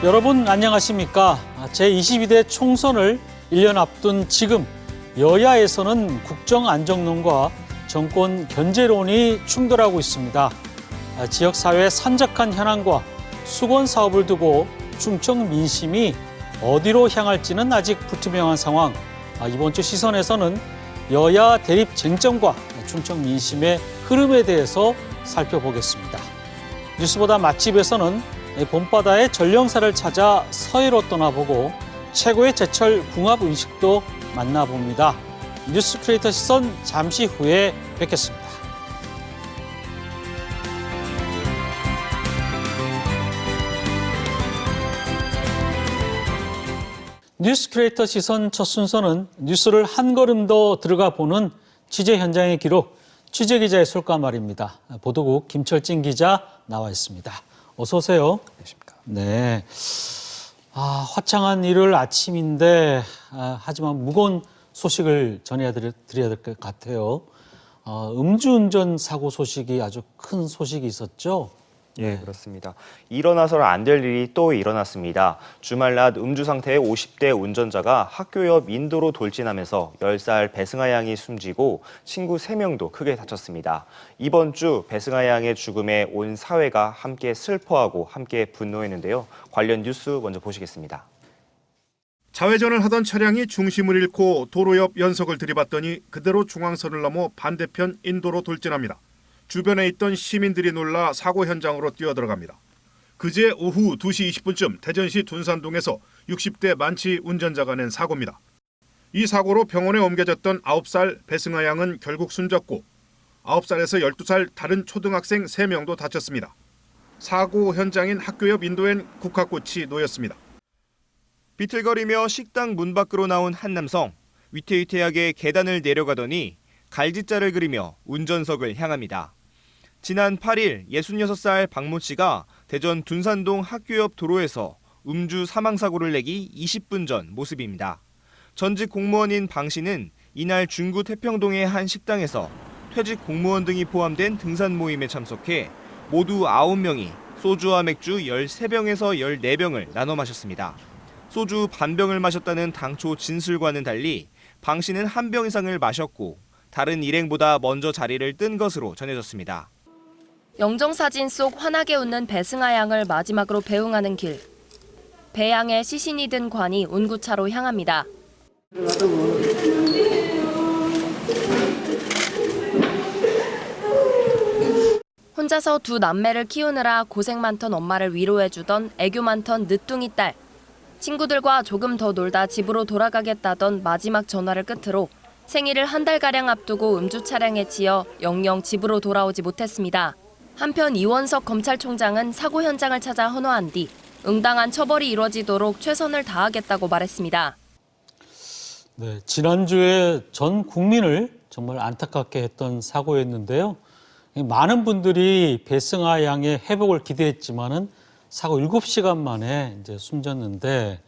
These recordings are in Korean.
여러분 안녕하십니까? 제22대 총선을 1년 앞둔 지금 여야에서는 국정안정론과 정권 견제론이 충돌하고 있습니다. 지역사회의 산적한 현안과 수건 사업을 두고 충청 민심이 어디로 향할지는 아직 불투명한 상황. 이번 주 시선에서는 여야 대립 쟁점과 충청 민심의 흐름에 대해서 살펴보겠습니다. 뉴스보다 맛집에서는 봄바다의 전령사를 찾아 서해로 떠나보고 최고의 제철 궁합 음식도 만나봅니다. 뉴스 크리에이터 시선 잠시 후에 뵙겠습니다. 뉴스 크리에이터 시선 첫 순서는 뉴스를 한 걸음 더 들어가 보는 취재 현장의 기록, 취재기자의 술까말입니다. 보도국 김철진 기자 나와 있습니다. 어서 오세요. 안녕하십니까. 네. 화창한 일요일 아침인데 하지만 무거운 소식을 전해드려야 될 것 같아요. 음주운전 사고 소식이 아주 큰 소식이 있었죠. 예, 그렇습니다. 일어나서는 안 될 일이 또 일어났습니다. 주말 낮 음주 상태의 50대 운전자가 학교 옆 인도로 돌진하면서 10살 배승아 양이 숨지고 친구 3명도 크게 다쳤습니다. 이번 주 배승아 양의 죽음에 온 사회가 함께 슬퍼하고 함께 분노했는데요. 관련 뉴스 먼저 보시겠습니다. 좌회전을 하던 차량이 중심을 잃고 도로 옆 연석을 들이받더니 그대로 중앙선을 넘어 반대편 인도로 돌진합니다. 주변에 있던 시민들이 놀라 사고 현장으로 뛰어들어갑니다. 그제 오후 2시 20분쯤 대전시 둔산동에서 60대 만취 운전자가 낸 사고입니다. 이 사고로 병원에 옮겨졌던 9살 배승아 양은 결국 숨졌고 9살에서 12살 다른 초등학생 3명도 다쳤습니다. 사고 현장인 학교 옆 인도엔 국화꽃이 놓였습니다. 비틀거리며 식당 문 밖으로 나온 한 남성, 위태위태하게 계단을 내려가더니 갈짓자를 그리며 운전석을 향합니다. 지난 8일 66살 박모 씨가 대전 둔산동 학교 옆 도로에서 음주 사망사고를 내기 20분 전 모습입니다. 전직 공무원인 방 씨는 이날 중구 태평동의 한 식당에서 퇴직 공무원 등이 포함된 등산 모임에 참석해 모두 9명이 소주와 맥주 13병에서 14병을 나눠 마셨습니다. 소주 반병을 마셨다는 당초 진술과는 달리 방 씨는 한 병 이상을 마셨고 다른 일행보다 먼저 자리를 뜬 것으로 전해졌습니다. 영정사진 속 환하게 웃는 배승아 양을 마지막으로 배웅하는 길. 배양에 시신이 든 관이 운구차로 향합니다. 혼자서 두 남매를 키우느라 고생 많던 엄마를 위로해주던 애교 많던 늦둥이 딸. 친구들과 조금 더 놀다 집으로 돌아가겠다던 마지막 전화를 끝으로 생일을 한 달가량 앞두고 음주 차량에 치여 영영 집으로 돌아오지 못했습니다. 한편 이원석 검찰총장은 사고 현장을 찾아 헌화한 뒤 응당한 처벌이 이루어지도록 최선을 다하겠다고 말했습니다. 네, 지난주에 전 국민을 정말 안타깝게 했던 사고였는데요. 많은 분들이 배승아 양의 회복을 기대했지만은 사고 7시간 만에 이제 숨졌는데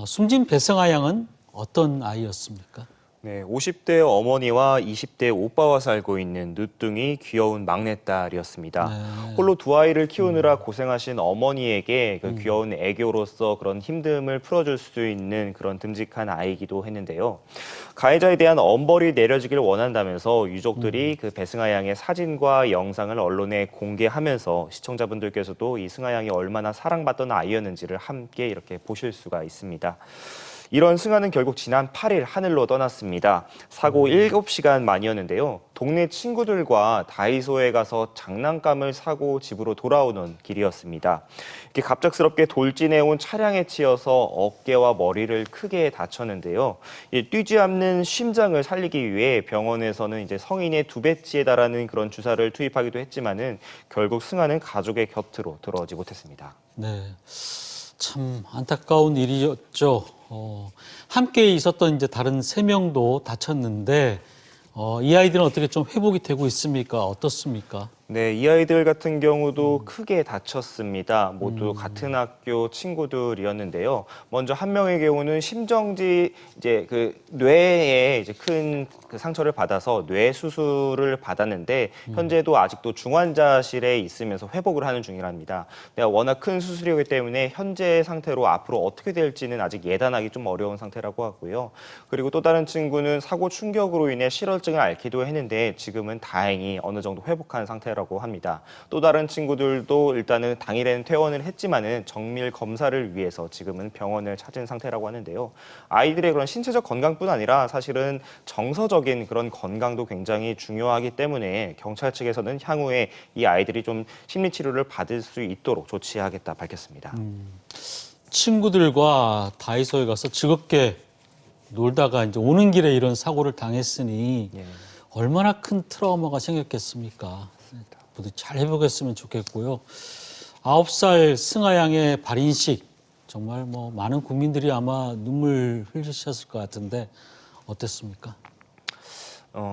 숨진 배승아 양은 어떤 아이였습니까? 네, 50대 어머니와 20대 오빠와 살고 있는 늦둥이 귀여운 막내딸이었습니다. 네. 홀로 두 아이를 키우느라 고생하신 어머니에게 그 귀여운 애교로서 그런 힘듦을 풀어줄 수 있는 그런 듬직한 아이기도 했는데요. 가해자에 대한 엄벌이 내려지길 원한다면서 유족들이 그 배승아 양의 사진과 영상을 언론에 공개하면서 시청자분들께서도 이 승아 양이 얼마나 사랑받던 아이였는지를 함께 이렇게 보실 수가 있습니다. 이런 승아는 결국 지난 8일 하늘로 떠났습니다. 사고 7시간 만이었는데요. 동네 친구들과 다이소에 가서 장난감을 사고 집으로 돌아오는 길이었습니다. 이렇게 갑작스럽게 돌진해온 차량에 치여서 어깨와 머리를 크게 다쳤는데요. 뛰지 않는 심장을 살리기 위해 병원에서는 이제 성인의 2배치에 달하는 그런 주사를 투입하기도 했지만은 결국 승아는 가족의 곁으로 돌아오지 못했습니다. 네, 참 안타까운 일이었죠. 함께 있었던 이제 다른 3명도 다쳤는데 이 아이들은 어떻게 좀 회복이 되고 있습니까? 어떻습니까? 네, 이 아이들 같은 경우도 크게 다쳤습니다. 모두 같은 학교 친구들이었는데요. 먼저 한 명의 경우는 심정지 이제 그 뇌에 이제 큰 그 상처를 받아서 뇌 수술을 받았는데 현재도 아직도 중환자실에 있으면서 회복을 하는 중이랍니다. 네, 워낙 큰 수술이기 때문에 현재 상태로 앞으로 어떻게 될지는 아직 예단하기 좀 어려운 상태라고 하고요. 그리고 또 다른 친구는 사고 충격으로 인해 실혈증을 앓기도 했는데 지금은 다행히 어느 정도 회복한 상태라고 합니다. 또 다른 친구들도 일단은 당일에는 퇴원을 했지만은 정밀 검사를 위해서 지금은 병원을 찾은 상태라고 하는데요. 아이들의 그런 신체적 건강뿐 아니라 사실은 정서적인 그런 건강도 굉장히 중요하기 때문에 경찰 측에서는 향후에 이 아이들이 좀 심리 치료를 받을 수 있도록 조치하겠다 밝혔습니다. 친구들과 다이소에 가서 즐겁게 놀다가 이제 오는 길에 이런 사고를 당했으니 예. 얼마나 큰 트라우마가 생겼겠습니까? 부디 잘 회복했으면 좋겠고요. 9살 승아 양의 발인식 정말 뭐 많은 국민들이 아마 눈물 흘리셨을 것 같은데 어땠습니까?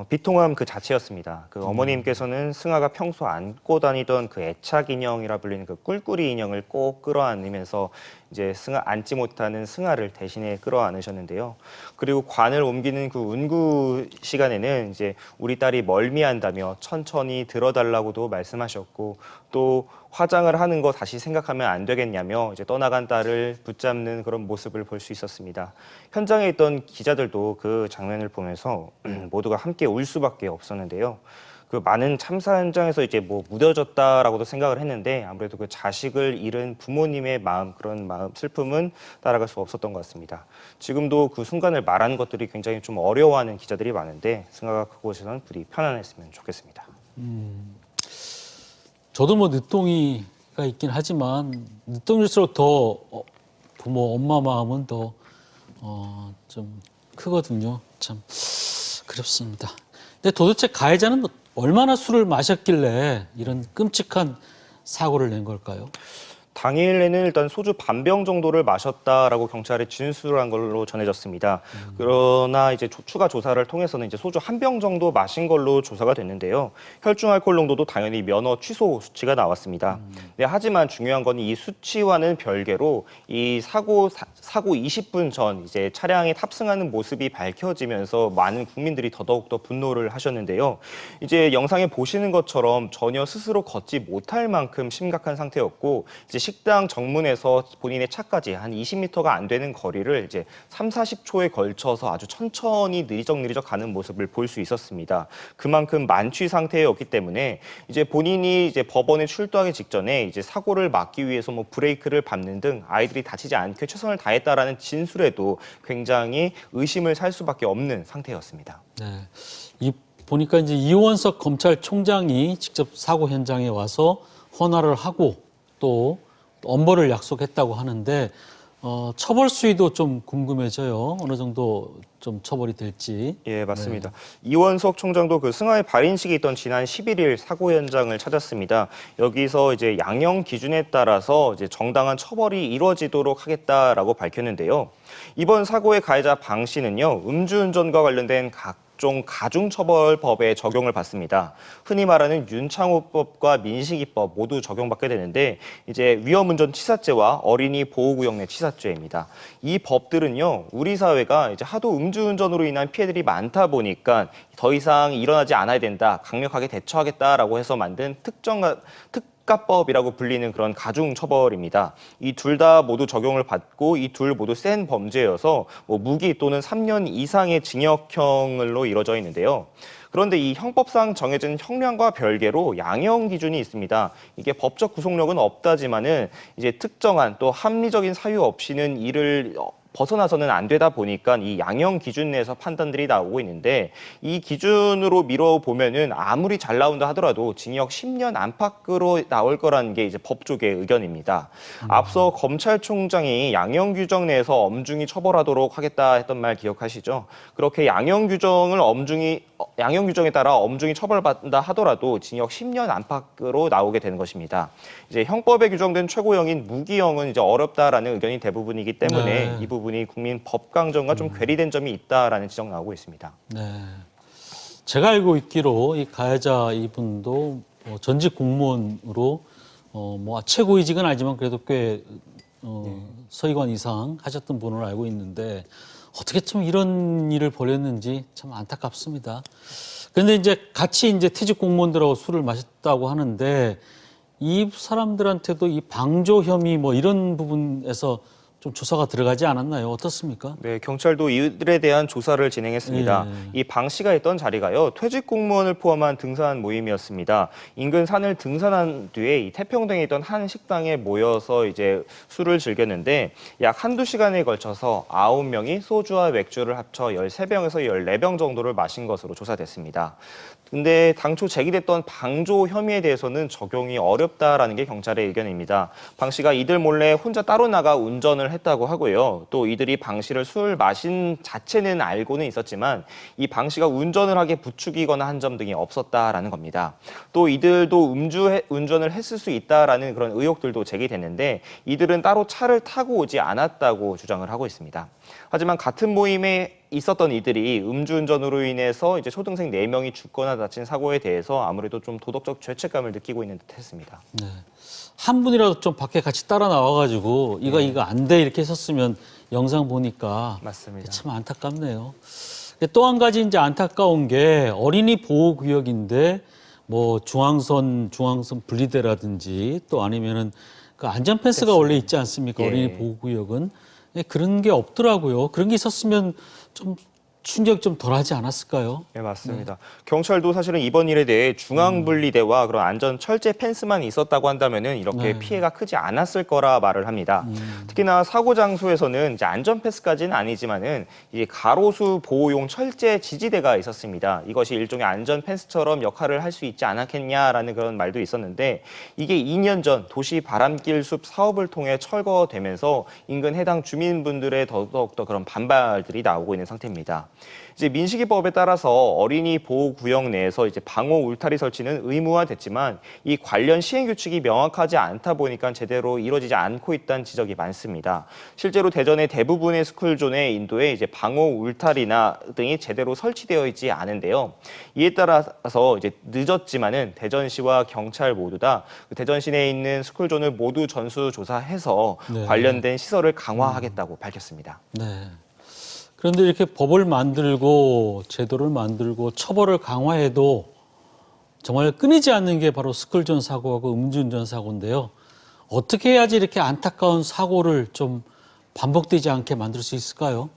비통함 그 자체였습니다. 그 어머님께서는 승아가 평소 안고 다니던 그 애착 인형이라 불리는 그 꿀꿀이 인형을 꼭 끌어안으면서 이제 안지 못하는 승아를 대신에 끌어안으셨는데요. 그리고 관을 옮기는 그 운구 시간에는 이제 우리 딸이 멀미한다며 천천히 들어달라고도 말씀하셨고 또 화장을 하는 거 다시 생각하면 안 되겠냐며 이제 떠나간 딸을 붙잡는 그런 모습을 볼 수 있었습니다. 현장에 있던 기자들도 그 장면을 보면서 모두가 함께 울 수밖에 없었는데요. 그 많은 참사 현장에서 이제 뭐 무뎌졌다라고도 생각을 했는데 아무래도 그 자식을 잃은 부모님의 마음, 그런 마음, 슬픔은 따라갈 수 없었던 것 같습니다. 지금도 그 순간을 말하는 것들이 굉장히 좀 어려워하는 기자들이 많은데 승아가 그곳에서는 부디 편안했으면 좋겠습니다. 저도 뭐 늦둥이가 있긴 하지만 늦둥일수록 더 부모, 엄마 마음은 더 좀 크거든요. 참 그렇습니다. 근데 도대체 가해자는 얼마나 술을 마셨길래 이런 끔찍한 사고를 낸 걸까요? 당일에는 일단 소주 반병 정도를 마셨다라고 경찰에 진술한 걸로 전해졌습니다. 그러나 이제 추가 조사를 통해서는 이제 소주 한 병 정도 마신 걸로 조사가 됐는데요. 혈중 알코올 농도도 당연히 면허 취소 수치가 나왔습니다. 네, 하지만 중요한 건 이 수치와는 별개로 이 사고 20분 전 이제 차량에 탑승하는 모습이 밝혀지면서 많은 국민들이 더더욱 더 분노를 하셨는데요. 이제 영상에 보시는 것처럼 전혀 스스로 걷지 못할 만큼 심각한 상태였고 이제 식당 정문에서 본인의 차까지 한 20m가 안 되는 거리를 이제 3, 40초에 걸쳐서 아주 천천히 느리적 가는 모습을 볼 수 있었습니다. 그만큼 만취 상태였기 때문에 이제 본인이 이제 법원에 출두하기 직전에 이제 사고를 막기 위해서 뭐 브레이크를 밟는 등 아이들이 다치지 않게 최선을 다했다라는 진술에도 굉장히 의심을 살 수밖에 없는 상태였습니다. 네. 보니까 이제 이원석 검찰총장이 직접 사고 현장에 와서 헌화를 하고 또 엄벌을 약속했다고 하는데 처벌 수위도 좀 궁금해져요. 어느 정도 좀 처벌이 될지. 예, 맞습니다. 이원석 총장도 그 승아의 발인식이 있던 지난 11일 사고 현장을 찾았습니다. 여기서 이제 양형 기준에 따라서 이제 정당한 처벌이 이루어지도록 하겠다라고 밝혔는데요. 이번 사고의 가해자 방 씨는요, 음주운전과 관련된 각종 가중처벌법에 적용을 받습니다. 흔히 말하는 윤창호법과 민식이법 모두 적용받게 되는데 이제 위험운전치사죄와 어린이 보호구역 내 치사죄입니다. 이 법들은요, 우리 사회가 이제 하도 음주운전으로 인한 피해들이 많다 보니까 더 이상 일어나지 않아야 된다, 강력하게 대처하겠다라고 해서 만든 특가법이라고 불리는 그런 가중 처벌입니다. 이 둘 다 모두 적용을 받고 이 둘 모두 센 범죄여서 뭐 무기 또는 3년 이상의 징역형으로 이뤄져 있는데요. 그런데 이 형법상 정해진 형량과 별개로 양형 기준이 있습니다. 이게 법적 구속력은 없다지만은 이제 특정한 또 합리적인 사유 없이는 이를 벗어나서는 안 되다 보니까 이 양형 기준 내에서 판단들이 나오고 있는데 이 기준으로 미뤄보면은 아무리 잘 나온다 하더라도 징역 10년 안팎으로 나올 거라는 게 이제 법 쪽의 의견입니다. 앞서 검찰총장이 양형 규정 내에서 엄중히 처벌하도록 하겠다 했던 말 기억하시죠? 그렇게 양형 규정에 따라 엄중히 처벌받는다 하더라도 징역 10년 안팎으로 나오게 되는 것입니다. 이제 형법에 규정된 최고형인 무기형은 이제 어렵다라는 의견이 대부분이기 때문에 이 부분이 국민 법 강정과 좀 괴리된 점이 있다라는 지적 나오고 있습니다. 네. 제가 알고 있기로 이 가해자 이분도 전직 공무원으로 뭐 최고위직은 아니지만 그래도 꽤 서기관 이상 하셨던 분으로 알고 있는데 어떻게 좀 이런 일을 벌였는지 참 안타깝습니다. 그런데 이제 같이 이제 퇴직 공무원들하고 술을 마셨다고 하는데 이 사람들한테도 이 방조 혐의 뭐 이런 부분에서 좀 조사가 들어가지 않았나요? 어떻습니까? 네, 경찰도 이들에 대한 조사를 진행했습니다. 이 방 씨가 있던 자리가요, 퇴직 공무원을 포함한 등산 모임이었습니다. 인근 산을 등산한 뒤에 이 태평동에 있던 한 식당에 모여서 이제 술을 즐겼는데 약 한두 시간에 걸쳐서 9명이 소주와 맥주를 합쳐 13병에서 14병 정도를 마신 것으로 조사됐습니다. 근데 당초 제기됐던 방조 혐의에 대해서는 적용이 어렵다라는 게 경찰의 의견입니다. 방 씨가 이들 몰래 혼자 따로 나가 운전을 했다고 하고요. 또 이들이 방 씨를 술 마신 자체는 알고는 있었지만 이 방 씨가 운전을 하게 부추기거나 한 점 등이 없었다라는 겁니다. 또 이들도 운전을 했을 수 있다라는 그런 의혹들도 제기됐는데 이들은 따로 차를 타고 오지 않았다고 주장을 하고 있습니다. 하지만 같은 모임에 있었던 이들이 음주운전으로 인해서 이제 초등생 4명이 죽거나 다친 사고에 대해서 아무래도 좀 도덕적 죄책감을 느끼고 있는 듯했습니다. 네. 한 분이라도 좀 밖에 같이 따라 나와가지고 이거 안 돼 이렇게 했었으면 영상 보니까 맞습니다. 참 안타깝네요. 또 한 가지 이제 안타까운 게 어린이 보호 구역인데 뭐 중앙선 분리대라든지 또 아니면은 그 안전 펜스가 원래 있지 않습니까? 어린이 보호 구역은 그런 게 없더라고요. 그런 게 있었으면 좀 충격 좀 덜하지 않았을까요? 네, 맞습니다. 경찰도 사실은 이번 일에 대해 중앙분리대와 그런 안전 철제 펜스만 있었다고 한다면은 이렇게 피해가 크지 않았을 거라 말을 합니다. 특히나 사고 장소에서는 이제 안전 펜스까지는 아니지만은 이제 가로수 보호용 철제 지지대가 있었습니다. 이것이 일종의 안전 펜스처럼 역할을 할 수 있지 않았겠냐라는 그런 말도 있었는데 이게 2년 전 도시 바람길 숲 사업을 통해 철거되면서 인근 해당 주민분들의 더욱더 그런 반발들이 나오고 있는 상태입니다. 이제 민식이법에 따라서 어린이 보호 구역 내에서 이제 방호 울타리 설치는 의무화됐지만 이 관련 시행 규칙이 명확하지 않다 보니까 제대로 이루어지지 않고 있다는 지적이 많습니다. 실제로 대전의 대부분의 스쿨존의 인도에 이제 방호 울타리나 등이 제대로 설치되어 있지 않은데요. 이에 따라서 이제 늦었지만은 대전시와 경찰 모두 다 대전시 내에 있는 스쿨존을 모두 전수조사해서 관련된 시설을 강화하겠다고 밝혔습니다. 네. 그런데 이렇게 법을 만들고 제도를 만들고 처벌을 강화해도 정말 끊이지 않는 게 바로 스쿨존 사고하고 음주운전 사고인데요. 어떻게 해야지 이렇게 안타까운 사고를 좀 반복되지 않게 만들 수 있을까요?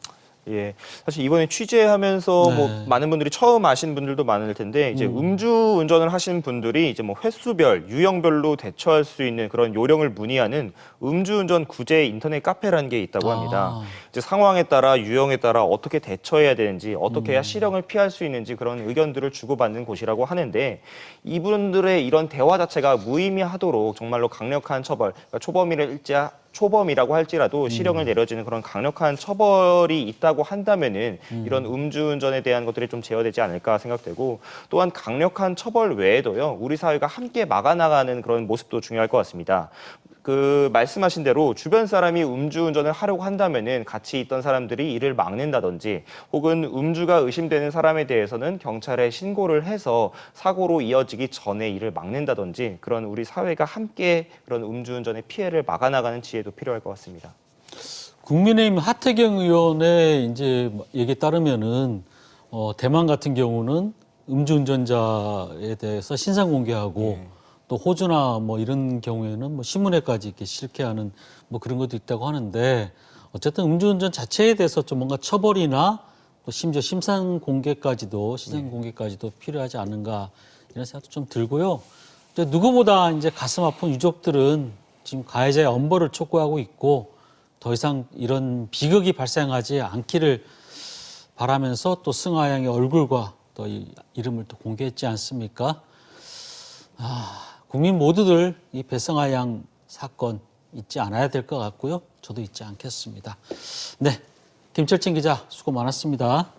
예, 사실 이번에 취재하면서 뭐 많은 분들이 처음 아신 분들도 많을 텐데 이제 음주 운전을 하신 분들이 이제 뭐 횟수별, 유형별로 대처할 수 있는 그런 요령을 문의하는 음주운전 구제 인터넷 카페라는 게 있다고 합니다. 이제 상황에 따라 유형에 따라 어떻게 대처해야 되는지, 어떻게 해야 실형을 피할 수 있는지 그런 의견들을 주고받는 곳이라고 하는데 이분들의 이런 대화 자체가 무의미하도록 정말로 강력한 처벌, 그러니까 초범이라고 할지라도 실형을 내려지는 그런 강력한 처벌이 있다고 한다면은 이런 음주운전에 대한 것들이 좀 제어되지 않을까 생각되고 또한 강력한 처벌 외에도요 우리 사회가 함께 막아나가는 그런 모습도 중요할 것 같습니다. 그 말씀하신 대로 주변 사람이 음주운전을 하려고 한다면은 같이 있던 사람들이 이를 막는다든지 혹은 음주가 의심되는 사람에 대해서는 경찰에 신고를 해서 사고로 이어지기 전에 이를 막는다든지 그런 우리 사회가 함께 그런 음주운전의 피해를 막아나가는 지혜도 필요할 것 같습니다. 국민의힘 하태경 의원의 이제 얘기에 따르면은 대만 같은 경우는 음주운전자에 대해서 신상 공개하고 또 호주나 뭐 이런 경우에는 뭐 신문에까지 이렇게 실게하는 뭐 그런 것도 있다고 하는데 어쨌든 음주운전 자체에 대해서 좀 뭔가 처벌이나 또 심지어 시상 공개까지도 필요하지 않은가 이런 생각도 좀 들고요. 이제 누구보다 이제 가슴 아픈 유족들은 지금 가해자의 엄벌을 촉구하고 있고 더 이상 이런 비극이 발생하지 않기를 바라면서 또 승아 양의 얼굴과 또 이 이름을 또 공개했지 않습니까? 국민 모두들 이 배승아 양 사건 잊지 않아야 될 것 같고요. 저도 잊지 않겠습니다. 네, 김철진 기자 수고 많았습니다.